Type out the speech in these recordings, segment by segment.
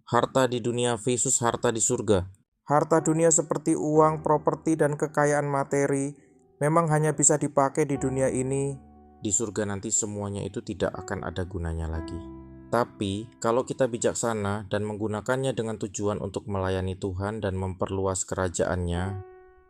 Harta di dunia versus harta di surga. Harta dunia seperti uang, properti, dan kekayaan materi memang hanya bisa dipakai di dunia ini. Di surga nanti semuanya itu tidak akan ada gunanya lagi. Tapi kalau kita bijaksana dan menggunakannya dengan tujuan untuk melayani Tuhan dan memperluas kerajaannya,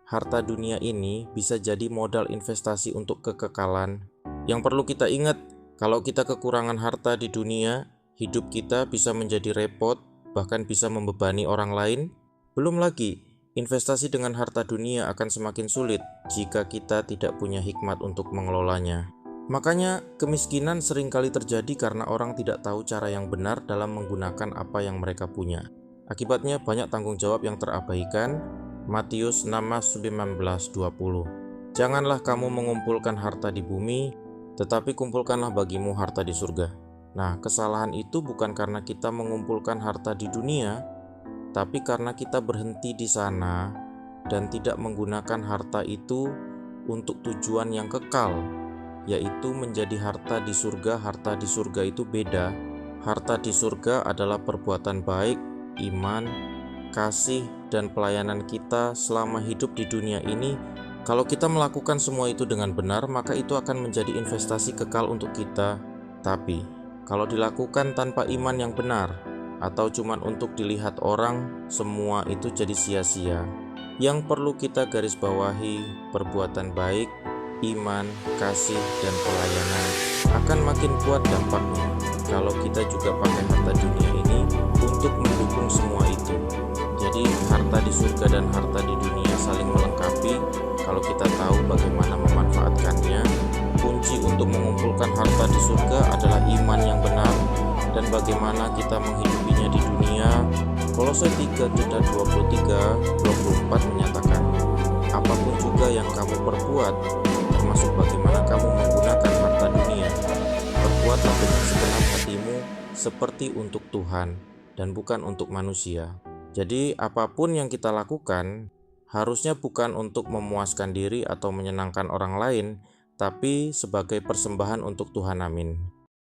harta dunia ini bisa jadi modal investasi untuk kekekalan. Yang perlu kita ingat, kalau kita kekurangan harta di dunia, hidup kita bisa menjadi repot, bahkan bisa membebani orang lain. Belum lagi, investasi dengan harta dunia akan semakin sulit jika kita tidak punya hikmat untuk mengelolanya. Makanya, kemiskinan seringkali terjadi karena orang tidak tahu cara yang benar dalam menggunakan apa yang mereka punya. Akibatnya banyak tanggung jawab yang terabaikan. Matius 6:19-20. Janganlah kamu mengumpulkan harta di bumi, tetapi kumpulkanlah bagimu harta di surga. Nah, kesalahan itu bukan karena kita mengumpulkan harta di dunia, tapi karena kita berhenti di sana dan tidak menggunakan harta itu untuk tujuan yang kekal, yaitu menjadi harta di surga. Harta di surga itu beda. Harta di surga adalah perbuatan baik, iman, kasih, dan pelayanan kita selama hidup di dunia ini. Kalau kita melakukan semua itu dengan benar, maka itu akan menjadi investasi kekal untuk kita. Tapi, kalau dilakukan tanpa iman yang benar, atau cuman untuk dilihat orang, semua itu jadi sia-sia. Yang perlu kita garis bawahi, perbuatan baik, iman, kasih, dan pelayanan akan makin kuat dampaknya kalau kita juga pakai harta dunia ini untuk mendukung semua itu. Jadi harta di surga dan harta di dunia saling melengkapi. Kalau kita tahu bagaimana memanfaatkannya, kunci untuk mengumpulkan harta di surga adalah iman yang benar dan bagaimana kita menghidupinya di dunia. Kolose 3:23-24 menyatakan, apapun juga yang kamu perbuat, termasuk bagaimana kamu menggunakan harta dunia, perbuatlah dengan segenap hatimu seperti untuk Tuhan dan bukan untuk manusia. Jadi apapun yang kita lakukan harusnya bukan untuk memuaskan diri atau menyenangkan orang lain, tapi sebagai persembahan untuk Tuhan. Amin.